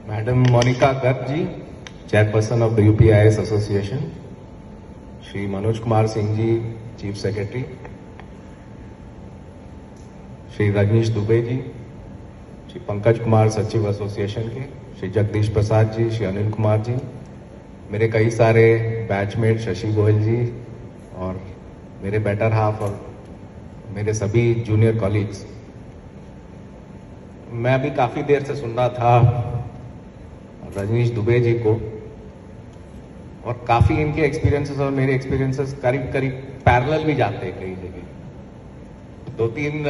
Madam Monica Garg ji, Chairperson of the UPIS Association, Shri Manoj Kumar Singh ji, Chief Secretary, Shri Rajneesh Dubey ji, Shri Pankaj Kumar Sachiv Association के, Shri Jagdish Prasad जी, Shri Anil Kumar ji, मेरे कई सारे batchmate Shashi Goyal जी और मेरे better half और मेरे सभी junior colleagues, मैं अभी काफ़ी देर से सुन रहा था रजनीश दुबे जी को और काफ़ी इनके एक्सपीरियंसेस और मेरे एक्सपीरियंसेस करीब करीब पैरेलल भी जाते हैं कई जगह। दो तीन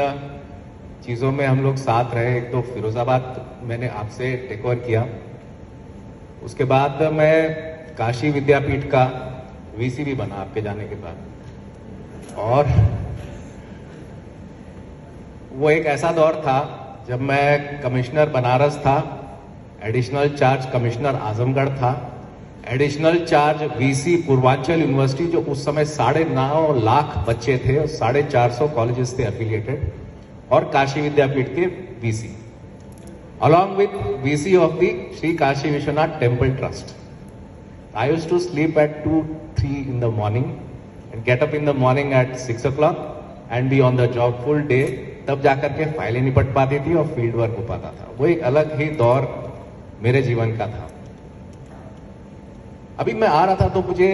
चीज़ों में हम लोग साथ रहे। एक तो फिरोजाबाद मैंने आपसे टेक ओवर किया, उसके बाद मैं काशी विद्यापीठ का वीसी भी बना आपके जाने के बाद। और वो एक ऐसा दौर था जब मैं कमिश्नर बनारस था, एडिशनल चार्ज कमिश्नर आजमगढ़ था, additional charge VC Purvanchal university जो उस समय 9.5 लाख बच्चे थे और 450 कॉलेजेस थे एफिलिएटेड, और काशी विद्यापीठ के VC, along with VC of the Shri Kashi Vishwanath temple trust. I used to sleep at 2-3 in the morning and get up in the morning at 6 o'clock and be on the job full day। तब जाकर के फाइलें निपट पाती थी और field work हो पाता था। वो एक अलग ही दौर मेरे जीवन का था। अभी मैं आ रहा था तो मुझे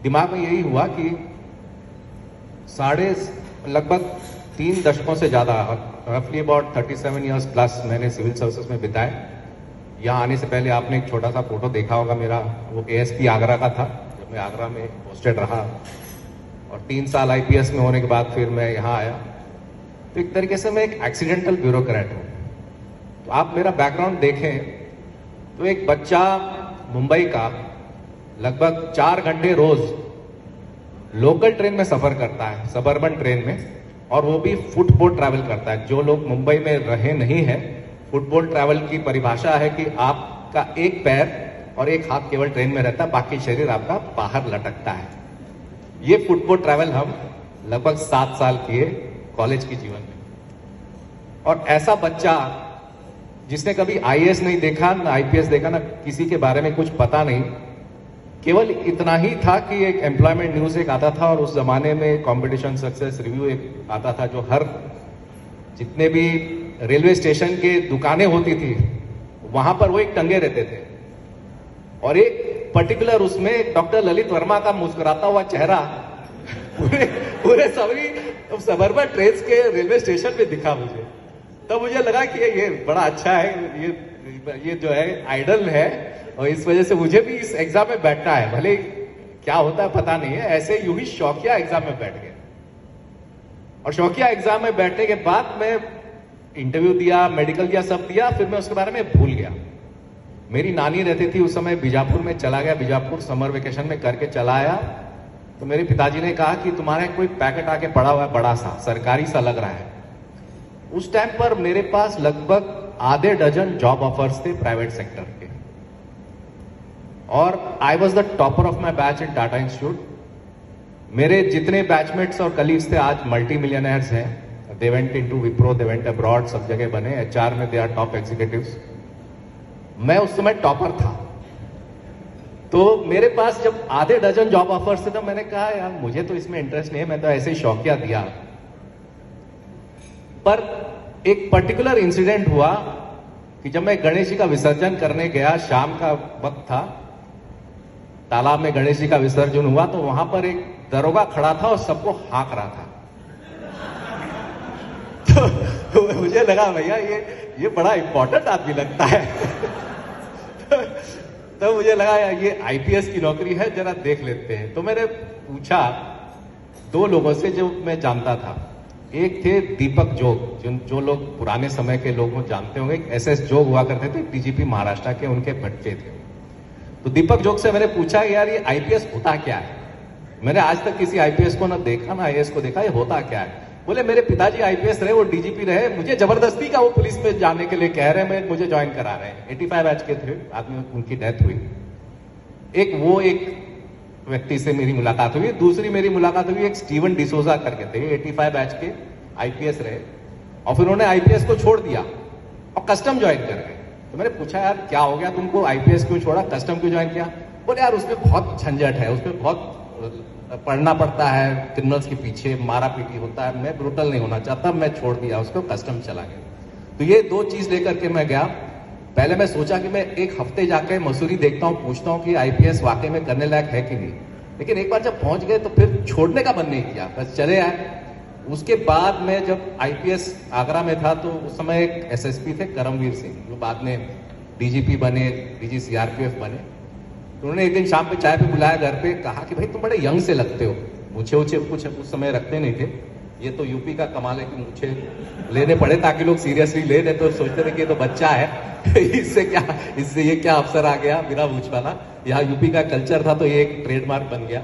दिमाग में यही हुआ कि लगभग 3 दशकों से ज्यादा, रफली अबाउट 37 years प्लस मैंने सिविल सर्विसेज में बिताए। यहाँ आने से पहले आपने एक छोटा सा फोटो देखा होगा मेरा, वो एएसपी आगरा का था जब मैं आगरा में पोस्टेड रहा, और 3 साल आईपीएस में होने के बाद फिर मैं यहाँ आया। तो एक तरीके से मैं एक एक्सीडेंटल ब्यूरोक्रेट हूँ। तो आप मेरा बैकग्राउंड देखें तो एक बच्चा मुंबई का लगभग 4 घंटे रोज लोकल ट्रेन में सफर करता है, सबर्बन ट्रेन में, और वो भी फुटबोट ट्रैवल करता है। जो लोग मुंबई में रहे नहीं हैं, फुटबोट ट्रैवल की परिभाषा है कि आपका एक पैर और एक हाथ केवल ट्रेन में रहता है, बाकी शरीर आपका बाहर लटकता है। ये फुटबोट ट्रैवल हम लगभग 7 साल किए कॉलेज के जीवन में। और ऐसा बच्चा जिसने कभी आईएएस नहीं देखा, ना आईपीएस देखा, ना किसी के बारे में कुछ पता नहीं, केवल इतना ही था कि एक एम्प्लॉयमेंट न्यूज एक आता था और उस जमाने में कंपटीशन सक्सेस रिव्यू एक आता था जो हर जितने भी रेलवे स्टेशन के दुकानें होती थी वहां पर वो एक टंगे रहते थे। और एक पर्टिकुलर उसमें डॉक्टर ललित वर्मा का मुस्कुराता हुआ चेहरा पूरे सभी सबर्बन ट्रेन के रेलवे स्टेशन पे दिखा मुझे। तब मुझे लगा कि ये बड़ा अच्छा है, ये जो है आइडल है, और इस वजह से मुझे भी इस एग्जाम में बैठना है। भले क्या होता है पता नहीं है, ऐसे यूं ही शौकिया एग्जाम में बैठ गए। और शौकिया एग्जाम में बैठने के बाद मैं इंटरव्यू दिया, मेडिकल दिया, सब दिया, फिर मैं उसके बारे में भूल गया। मेरी नानी रहती थी उस समय बीजापुर में, चला गया बीजापुर समर वेकेशन में करके चला आया। तो मेरे पिताजी ने कहा कि तुम्हारा कोई पैकेट आके पड़ा हुआ है, बड़ा सा सरकारी सा लग रहा है। उस टाइम पर मेरे पास लगभग आधे डजन जॉब ऑफर्स थे प्राइवेट सेक्टर के, और I was the topper of my batch in Tata institute. मेरे जितने बैचमेट्स और कलीग्स थे आज मल्टी मिलियनर्स हैं। They went into Wipro, they went abroad, सब जगह बने, एचआर में दे आर टॉप एग्जीक्यूटिव्स। मैं उस समय टॉपर था। तो मेरे पास जब आधे डजन जॉब ऑफर्स थे तो मैंने कहा यार मुझे तो इसमें इंटरेस्ट नहीं है, मैं तो ऐसे ही शौकिया दिया। पर एक पर्टिकुलर इंसिडेंट हुआ कि जब मैं गणेश जी का विसर्जन करने गया, शाम का वक्त था, तालाब में गणेश जी का विसर्जन हुआ, तो वहां पर एक दरोगा खड़ा था और सबको हाँक रहा था। तो मुझे लगा भैया ये बड़ा इंपॉर्टेंट आदमी लगता है। तो मुझे लगा यार ये आईपीएस की नौकरी है, जरा देख लेते हैं। तो मैंने पूछा 2 लोगों से जो मैं जानता था। एक थे दीपक जोग, जो लोग पुराने समय के लोग जानते होंगे, एसएस जोग हुआ करते थे, डीजीपी महाराष्ट्र के, उनके बच्चे थे। तो दीपक जोग से मैंने पूछा यार ये आईपीएस होता क्या है? मैंने आज तक किसी आईपीएस को ना देखा ना आईएएस को देखा, ये होता क्या है? बोले मेरे पिताजी आईपीएस रहे, वो डीजीपी रहे, मुझे जबरदस्ती का वो पुलिस में जाने के लिए कह रहे हैं, मुझे ज्वाइन करा रहे हैं। 85 बैच के थे आदमी, उनकी डेथ हुई। एक व्यक्ति से मेरी मुलाकात हुई। दूसरी मेरी मुलाकात हुई एक स्टीवन डिसोजा करके थे, 85 बैच के आईपीएस रहे, और फिर उन्होंने आईपीएस को छोड़ दिया और कस्टम ज्वाइन कर गए। तो मैंने पूछा यार क्या हो गया तुमको, आईपीएस क्यों छोड़ा, कस्टम क्यों ज्वाइन किया? बोले यार उसमें बहुत झंझट है, उसमें बहुत पढ़ना पड़ता है, क्रिमिनल्स के पीछे मारा पीटी होता है, मैं ब्रूटल नहीं होना चाहता, मैं छोड़ दिया उसको, कस्टम चला गया। तो ये दो चीज लेकर के मैं गया। पहले मैं सोचा कि मैं एक हफ्ते जाके मसूरी देखता हूँ, पूछता हूँ कि आईपीएस वाकई में करने लायक है कि नहीं, लेकिन एक बार जब पहुंच गए तो फिर छोड़ने का मन नहीं किया, बस चले आए। उसके बाद में जब आईपीएस आगरा में था तो उस समय एक एसएसपी थे करमवीर सिंह, जो बाद में डीजीपी बने, डीजी सीआरपीएफ बने। तो उन्होंने एक दिन शाम पे चाय पे बुलाया घर पे, कहा कि भाई तुम बड़े यंग से लगते हो, मूछे उछे कुछ उस समय रखते नहीं थे, ये तो यूपी का कमाल है कि मूछे लेने पड़े ताकि लोग सीरियसली ले लें, तो सोचते थे कि ये तो बच्चा है इससे ये क्या अफसर आ गया बिना मूछ वाला। यहाँ यूपी का कल्चर था तो ये एक ट्रेडमार्क बन गया।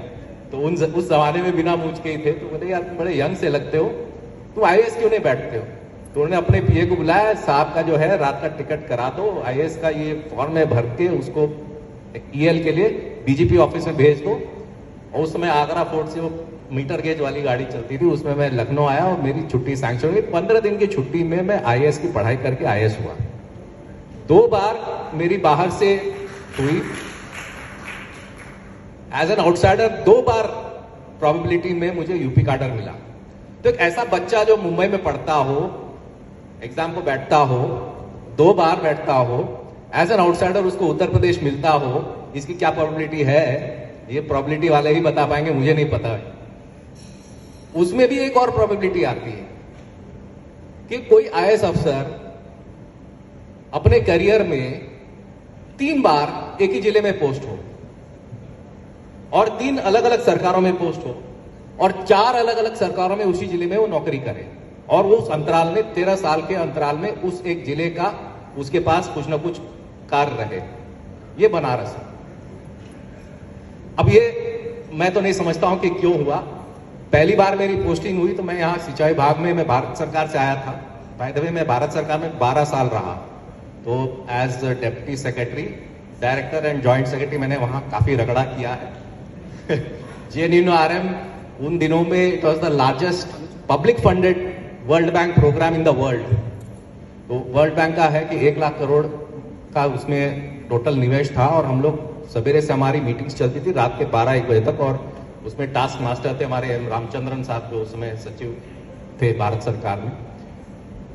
तो उस जमाने में बिना मूछ के ही थे। तो बोले यार तुम बड़े यंग से लगते हो, तुम आईएएस क्यों नहीं बैठते हो? तो उन्होंने अपने पीए को बुलाया, साहब का जो है रात का टिकट करा दो, आईएएस का ये फॉर्म में भर के उसको ईएल के लिए डीजीपी ऑफिस में भेज दो। और उस समय आगरा फोर्ट से वो मीटर गेज वाली गाड़ी चलती थी, उसमें मैं लखनऊ आया और मेरी छुट्टी सैंक्शन हुई। 15 दिन की छुट्टी में मैं आईएएस की पढ़ाई करके आईएएस हुआ। 2 बार मेरी बाहर से हुई एज एन आउटसाइडर, 2 बार प्रोबेबिलिटी में मुझे यूपी कैडर मिला। तो एक ऐसा बच्चा जो मुंबई में पढ़ता हो, एग्जाम को बैठता हो, 2 बार बैठता हो, एज एन आउटसाइडर उसको उत्तर प्रदेश मिलता हो, इसकी क्या प्रोबेबिलिटी है ये प्रोबेबिलिटी वाले ही बता पाएंगे, मुझे नहीं पता है। उसमें भी एक और प्रोबेबिलिटी आती है कि कोई आईएएस अफसर अपने करियर में 3 बार एक ही जिले में पोस्ट हो और 3 अलग अलग सरकारों में पोस्ट हो और 4 अलग अलग सरकारों में उसी जिले में वो नौकरी करे और वो उस अंतराल में 13 साल के अंतराल में उस एक जिले का उसके पास कुछ ना कुछ कार्य रहे। ये बनारस है। अब ये मैं तो नहीं समझता हूं कि क्यों हुआ। पहली बार मेरी पोस्टिंग हुई तो मैं यहाँ सिंचाई विभाग में, मैं भारत सरकार से आया था। बाय द वे मैं भारत सरकार में 12 साल रहा, तो as deputy secretary, director and joint secretary मैंने वहां काफी रगड़ा किया है। JNNURM उन दिनों में it was the largest public funded world bank program in the world. तो वर्ल्ड बैंक का है कि 1 लाख करोड़ का उसमें टोटल निवेश था और हम लोग सवेरे से हमारी मीटिंग्स चलती थी रात के 12-1 बजे तक। और उसमें टास्क मास्टर थे हमारे एम रामचंद्रन साहब, जो उस समय सचिव थे भारत सरकार में।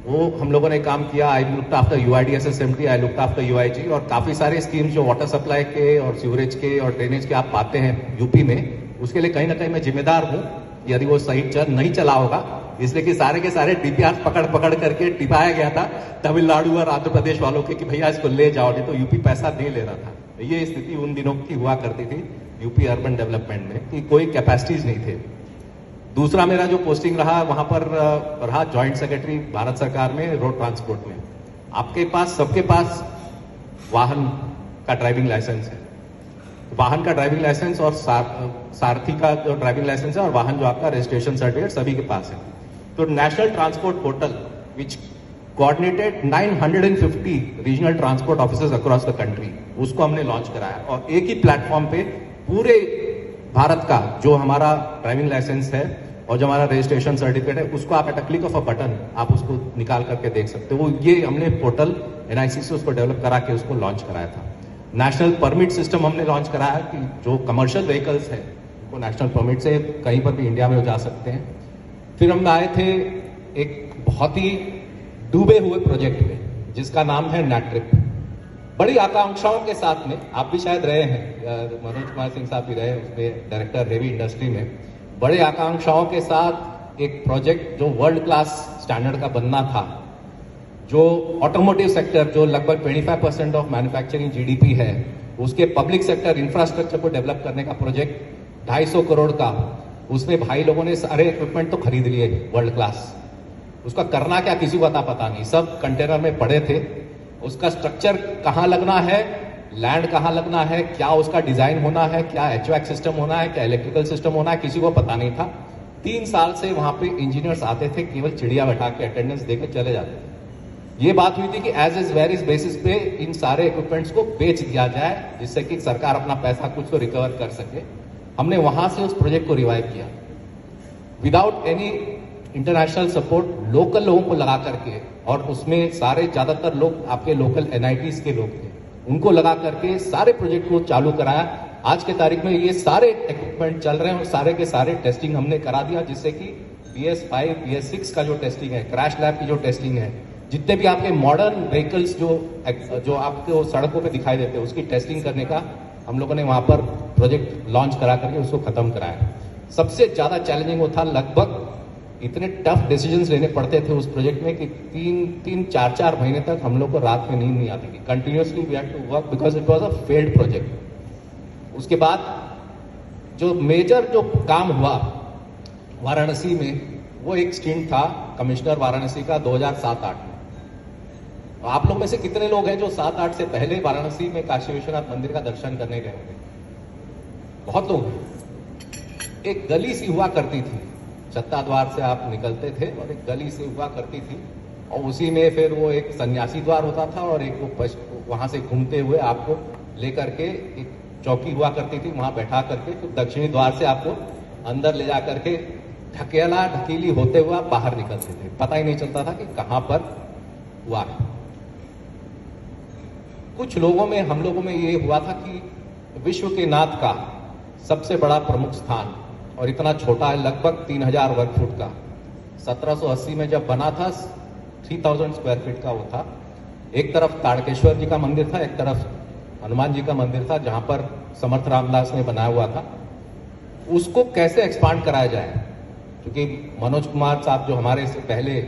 वो हम लोगों ने काम किया। I looked after UIDSSMT, I looked after UIG, और काफी सारे स्कीम्स जो वाटर सप्लाई के और सीवरेज के और ड्रेनेज के आप पाते हैं यूपी में, उसके लिए कहीं ना कहीं मैं जिम्मेदार हूँ यदि वो सही नहीं चला होगा, इसलिए कि सारे के सारे DPR पकड़ करके टिपाया गया था तमिलनाडु और आंध्र प्रदेश वालों के कि भैया इसको ले जाओ, नहीं तो यूपी पैसा नहीं ले रहा था। ये स्थिति उन दिनों की हुआ करती थी यूपी अर्बन डेवलपमेंट में कि कोई कैपेसिटीज नहीं थे। दूसरा मेरा जो पोस्टिंग रहा वहां पर रहा जॉइंट सेक्रेटरी भारत सरकार में रोड ट्रांसपोर्ट में। आपके पास सबके पास वाहन का ड्राइविंग लाइसेंस है, वाहन का ड्राइविंग लाइसेंस और सारथी का जो ड्राइविंग लाइसेंस है और वाहन जो आपका रजिस्ट्रेशन सर्टिफिकेट सभी के पास है। तो national transport portal which coordinated 950 regional transport officers across the country, उसको हमने लॉन्च कराया और एक ही प्लेटफॉर्म पे पूरे भारत का जो हमारा ड्राइविंग लाइसेंस है और जो हमारा रजिस्ट्रेशन सर्टिफिकेट है उसको आप at a click of a button आप उसको निकाल करके देख सकते हो। ये हमने पोर्टल NIC से उसको डेवलप करा के उसको लॉन्च कराया था। नेशनल परमिट सिस्टम हमने लॉन्च कराया कि जो कमर्शियल व्हीकल्स है वो नेशनल परमिट से कहीं पर भी इंडिया में हो जा सकते हैं। फिर हम आए थे एक बहुत ही डूबे हुए प्रोजेक्ट में जिसका नाम है NATRIP। बड़ी आकांक्षाओं के साथ में, आप भी शायद रहे हैं, मनोज कुमार सिंह साहब भी रहे उसमें डायरेक्टर हेवी इंडस्ट्री में, बड़े आकांक्षाओं के साथ एक प्रोजेक्ट जो वर्ल्ड क्लास स्टैंडर्ड का बनना था, जो ऑटोमोटिव सेक्टर जो लगभग 25% ऑफ मैन्युफैक्चरिंग GDP है, उसके पब्लिक सेक्टर इंफ्रास्ट्रक्चर को डेवलप करने का प्रोजेक्ट 250 करोड़ का। उसमें भाई लोगों ने सारे इक्विपमेंट तो खरीद लिए वर्ल्ड क्लास, उसका करना क्या किसी को पता नहीं, सब कंटेनर में पड़े थे। उसका स्ट्रक्चर कहाँ लगना है, लैंड कहाँ लगना है, क्या उसका डिजाइन होना है, क्या HVAC सिस्टम होना है, क्या इलेक्ट्रिकल सिस्टम होना है, किसी को पता नहीं था। 3 साल से वहां पे इंजीनियर्स आते थे, केवल चिड़िया बैठा के अटेंडेंस देकर चले जाते थे। ये बात हुई थी कि एज इज वेरियस बेसिस पे इन सारे इक्विपमेंट्स को बेच दिया जाए जिससे कि सरकार अपना पैसा कुछ तो रिकवर कर सके। हमने वहां से उस प्रोजेक्ट को रिवाइव किया without any international support local लोगों को लगा करके, और उसमें सारे ज़्यादातर लोग आपके लोकल एनआईटीज के लोग थे, उनको लगा करके सारे प्रोजेक्ट को चालू कराया। आज के तारीख में ये सारे इक्विपमेंट चल रहे हैं और सारे के सारे टेस्टिंग हमने करा दिया, जिससे कि BS5 BS6 का जो टेस्टिंग है, क्रैश लैब की जो टेस्टिंग है, जितने भी आपके मॉडर्न व्हीकल्स जो आपको सड़कों पे दिखाई देते हैं, उसकी टेस्टिंग करने का हम लोगों ने वहां पर प्रोजेक्ट लॉन्च करा करके उसको खत्म कराया। सबसे ज्यादा चैलेंजिंग वो था, लगभग इतने टफ डिसीजंस लेने पड़ते थे उस प्रोजेक्ट में कि 3-4 महीने तक हम लोग को रात में नींद नहीं आती थी। Continuously we had to work because it was a failed project. उसके बाद जो मेजर जो काम हुआ वाराणसी में, वो एक स्टिंट था कमिश्नर वाराणसी का 2007-8 में। आप लोग में से कितने लोग हैं जो 7-8 से पहले वाराणसी में काशी विश्वनाथ मंदिर का दर्शन करने गए होंगे? बहुत लोग हैं। एक गली सी हुआ करती थी, छत्ता द्वार से आप निकलते थे और एक गली से हुआ करती थी, और उसी में फिर वो एक सन्यासी द्वार होता था और एक वो वहां से घूमते हुए आपको लेकर के एक चौकी हुआ करती थी, वहां बैठा करके फिर दक्षिणी द्वार से आपको अंदर ले जा करके ढकेला ढकीली होते हुए आप बाहर निकलते थे। पता ही नहीं चलता था कि कहां पर हुआ है। कुछ लोगों में, हम लोगों में ये हुआ था कि विश्व के नाथ का सबसे बड़ा प्रमुख स्थान, और इतना छोटा है, लगभग 3000 वर्ग फुट का, 1780 में जब बना था 3000 स्क्वायर फीट का वो था। एक तरफ ताड़केश्वर जी का मंदिर था, एक तरफ हनुमान जी का मंदिर था, जहां पर समर्थ रामदास ने बनाया हुआ था। उसको कैसे एक्सपांड कराया जाए, क्योंकि मनोज कुमार साहब जो हमारे से पहले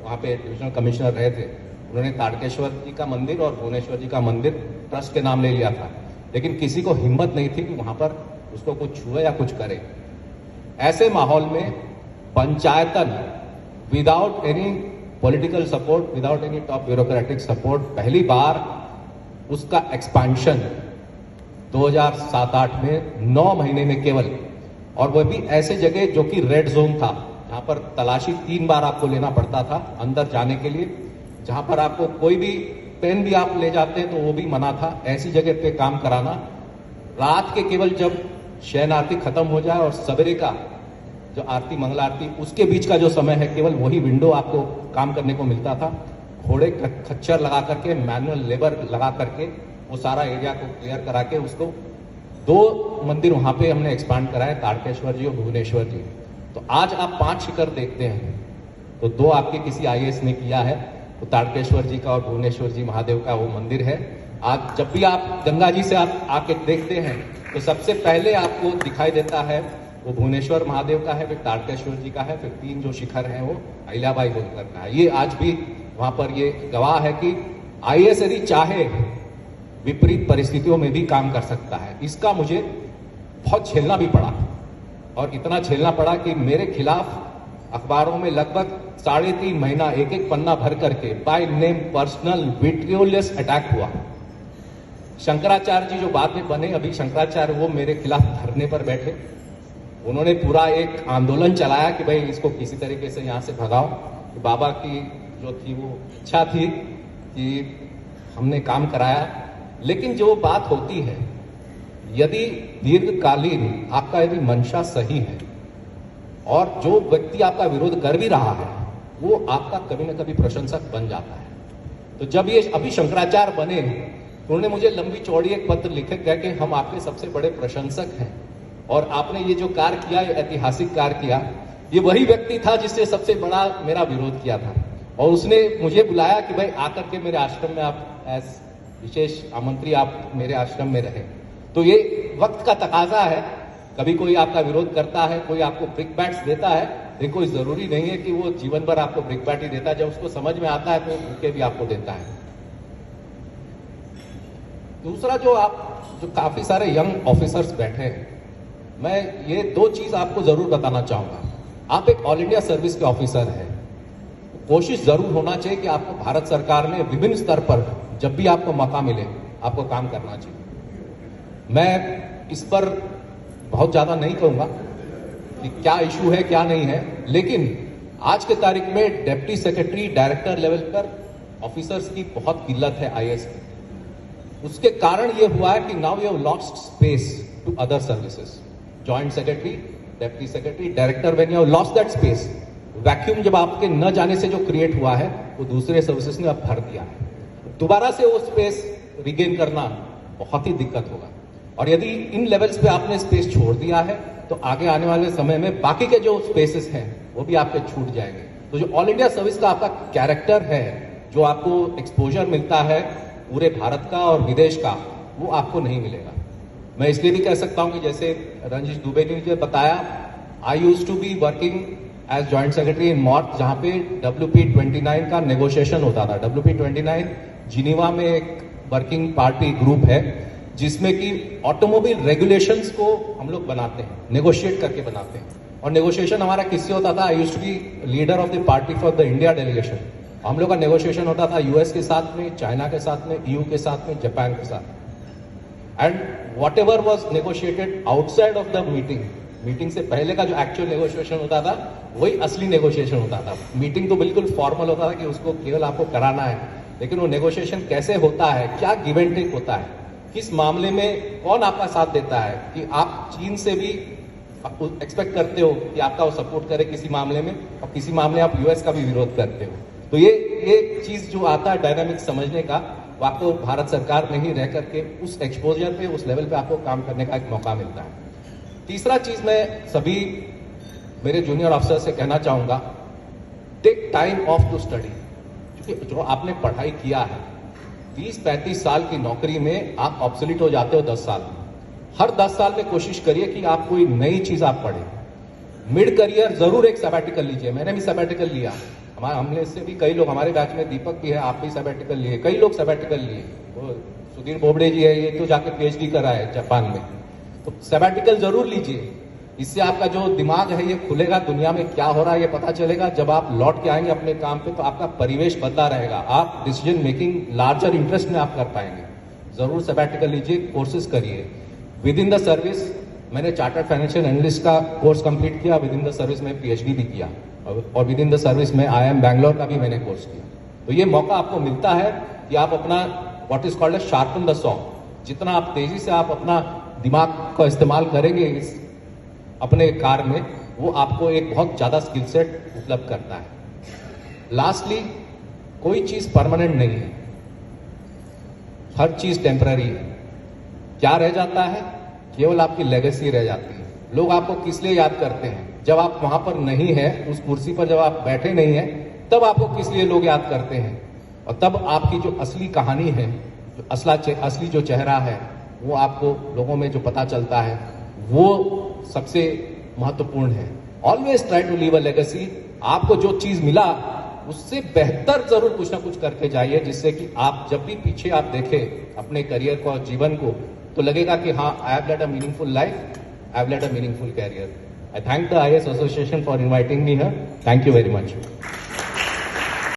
वहां पे डिविजनल कमिश्नर रहे थे, उन्होंने ताड़केश्वर जी का मंदिर और भुवनेश्वर जी का मंदिर ट्रस्ट के नाम ले लिया था, लेकिन किसी को हिम्मत नहीं थी कि वहां पर उसको कुछ छुए या कुछ करे। ऐसे माहौल में पंचायतन, without any political support, without any top bureaucratic support, पहली बार उसका एक्सपेंशन 2007-8 में 9 महीने में केवल, और वह भी ऐसे जगह जो कि रेड जोन था, जहां पर तलाशी 3 बार आपको लेना पड़ता था अंदर जाने के लिए, जहां पर आपको कोई भी पेन भी आप ले जाते तो वो भी मना था। ऐसी जगह पे काम कराना, रात के केवल जब शयन आरती खत्म हो जाए और सवेरे का जो आरती, मंगला आरती, उसके बीच का जो समय है, केवल वही विंडो आपको काम करने को मिलता था। घोड़े खच्चर लगा करके, मैनुअल लेबर लगा करके वो सारा एरिया को क्लियर करा के उसको 2 मंदिर वहां पे हमने एक्सपांड कराए, ताड़केश्वर जी और भुवनेश्वर जी। तो आज आप 5 शिखर देखते हैं तो 2 आपके किसी IAS ने किया है, तो ताड़केश्वर जी का और भुवनेश्वर जी महादेव का वो मंदिर है। आज जब भी आप गंगा जी से आप आके देखते हैं तो सबसे पहले आपको दिखाई देता है वो भुवनेश्वर महादेव का है, फिर ताड़केश्वर जी का है, फिर 3 जो शिखर हैं वो अहिल्याबाई होलकर का है। ये आज भी वहां पर ये गवाह है कि IAS यदि चाहे विपरीत परिस्थितियों में भी काम कर सकता है। इसका मुझे बहुत झेलना भी पड़ा, और इतना झेलना पड़ा कि मेरे खिलाफ अखबारों में लगभग 3.5 महीना एक पन्ना भर करके बाय नेम पर्सनल विट्रियोलियस अटैक हुआ। शंकराचार्य जी जो बाद में बने, अभी शंकराचार्य, वो मेरे खिलाफ धरने पर बैठे। उन्होंने पूरा एक आंदोलन चलाया कि भाई इसको किसी तरीके से यहाँ से भगाओ। तो बाबा की जो थी वो इच्छा थी कि हमने काम कराया, लेकिन जो बात होती है, यदि दीर्घकालीन आपका यदि मंशा सही है और जो व्यक्ति आपका विरोध कर भी रहा है वो आपका कभी ना कभी प्रशंसक बन जाता है। तो जब ये अभी शंकराचार्य बने, उन्होंने मुझे लंबी चौड़ी एक पत्र लिखे कह के हम आपके सबसे बड़े प्रशंसक हैं, और आपने ये जो कार्य किया, ये ऐतिहासिक कार्य किया। ये वही व्यक्ति था जिसने सबसे बड़ा मेरा विरोध किया था, और उसने मुझे बुलाया कि भाई आकर के मेरे आश्रम में आप एज विशेष आमंत्री आप मेरे आश्रम में रहे। तो ये वक्त का तकाजा है, कभी कोई आपका विरोध करता है, कोई आपको ब्रिक बैट्स देता है, लेकिन कोई जरूरी नहीं है कि वो जीवन भर आपको ब्रिक बैट ही देता है। जब उसको समझ में आता है तो भूखे भी आपको देता है। दूसरा, जो काफी सारे यंग ऑफिसर्स बैठे हैं, मैं ये 2 चीज आपको जरूर बताना चाहूंगा। आप एक ऑल इंडिया सर्विस के ऑफिसर हैं, कोशिश जरूर होना चाहिए कि आपको भारत सरकार में विभिन्न स्तर पर जब भी आपको मौका मिले आपको काम करना चाहिए। मैं इस पर बहुत ज्यादा नहीं कहूंगा कि क्या इशू है क्या नहीं है, लेकिन आज के तारीख में डिप्टी सेक्रेटरी, डायरेक्टर लेवल पर ऑफिसर्स की बहुत किल्लत है IAS की। उसके कारण यह हुआ है कि now you have lost space to other services, joint secretary, deputy secretary, director, when you have lost that space, vacuum जब आपके न जाने से जो क्रिएट हुआ है वो दूसरे सर्विसेज ने अब भर दिया है। दोबारा से वो स्पेस रिगेन करना बहुत ही दिक्कत होगा, और यदि इन लेवल्स पे आपने स्पेस छोड़ दिया है तो आगे आने वाले समय में बाकी के जो स्पेसेस हैं वो भी आपके छूट जाएंगे। तो जो ऑल इंडिया सर्विस का आपका कैरेक्टर है, जो आपको एक्सपोजर मिलता है पूरे भारत का और विदेश का, वो आपको नहीं मिलेगा। मैं इसलिए भी कह सकता हूं कि जैसे रंजीश दुबे ने मुझे बताया, I used to be working as joint secretary in MoRTH, जहां पे WP29 का नेगोशिएशन होता था। WP29 जिनीवा में एक वर्किंग पार्टी ग्रुप है जिसमें कि ऑटोमोबाइल रेगुलेशंस को हम लोग बनाते हैं, नेगोशिएट करके बनाते हैं। और नेगोशिएशन हमारा किससे होता था? I used to be leader of the party for the India delegation. हम लोग का नेगोशिएशन होता था यूएस के साथ में, चाइना के साथ में, EU के साथ में, जापान के साथ। And what ever was negotiated outside of the meeting से पहले का जो एक्चुअल नेगोशिएशन होता था वही असली नेगोशिएशन होता था। मीटिंग तो बिल्कुल फॉर्मल होता था कि उसको केवल आपको कराना है, लेकिन वो नेगोशिएशन कैसे होता है, क्या गिव एंड टेक होता है, किस मामले में कौन आपका साथ देता है, कि आप चीन से भी एक्सपेक्ट करते हो कि आपका वो सपोर्ट करे किसी मामले में, और किसी मामले आप यूएस का भी विरोध करते हो। तो ये चीज जो आता है डायनामिक्स समझने का, वो आपको भारत सरकार में ही रह करके उस एक्सपोजर पे, उस लेवल पे आपको काम करने का एक मौका मिलता है। तीसरा चीज मैं सभी मेरे जूनियर अफसर से कहना चाहूंगा, take time off to study. क्योंकि जो आपने पढ़ाई किया है 30-35 साल की नौकरी में आप ऑब्सोलीट हो जाते हो 10 साल में। हर 10 साल में कोशिश करिए कि आप कोई नई चीज आप पढ़ें। मिड करियर जरूर एक सबैटिकल लीजिए। मैंने भी सबैटिकल लिया, हमने से भी कई लोग, हमारे बैच में दीपक भी है, आप भी सबैटिकल लिए, कई लोग सबैटिकल लिए। तो सुधीर बोबड़े जी है, ये तो जाके PhD करा है जापान में। तो सबैटिकल जरूर लीजिए, इससे आपका जो दिमाग है ये खुलेगा, दुनिया में क्या हो रहा है ये पता चलेगा। जब आप लौट के आएंगे अपने काम पे तो आपका परिवेश बदला रहेगा, आप डिसीजन मेकिंग लार्जर इंटरेस्ट में आप कर पाएंगे। जरूर सबैटिकल लीजिए, कोर्सेज करिए। विद इन द सर्विस मैंने चार्टर्ड फाइनेंशियल एनालिस्ट का कोर्स कंप्लीट किया, विद इन द सर्विस में PhD भी किया, और विद इन द सर्विस में IIM बैंगलोर का भी मैंने कोर्स किया। तो ये मौका आपको मिलता है कि आप अपना what is called sharpen the saw, जितना आप तेजी से आप अपना दिमाग का इस्तेमाल करेंगे इस अपने कार्य में, वो आपको एक बहुत ज्यादा स्किल सेट उपलब्ध करता है। लास्टली, कोई चीज परमानेंट नहीं है, हर चीज टेम्पररी है। क्या रह जाता है? केवल आपकी लेगेसी रह जाती है। लोग आपको किस लिए याद करते हैं? जब आप वहां पर नहीं है, उस कुर्सी पर जब आप बैठे नहीं है, तब आपको किस लिए लोग याद करते हैं, और तब आपकी जो असली कहानी है, जो असली जो चेहरा है, वो आपको लोगों में जो पता चलता है, वो सबसे महत्वपूर्ण है। Always try to leave a legacy. आपको जो चीज मिला उससे बेहतर जरूर कुछ ना कुछ करके जाइए, जिससे कि आप जब भी पीछे आप देखें अपने करियर को और जीवन को, तो लगेगा कि हाँ, I have led a meaningful life, I have led a meaningful career. I thank the IAS Association for inviting me here. Thank you very much.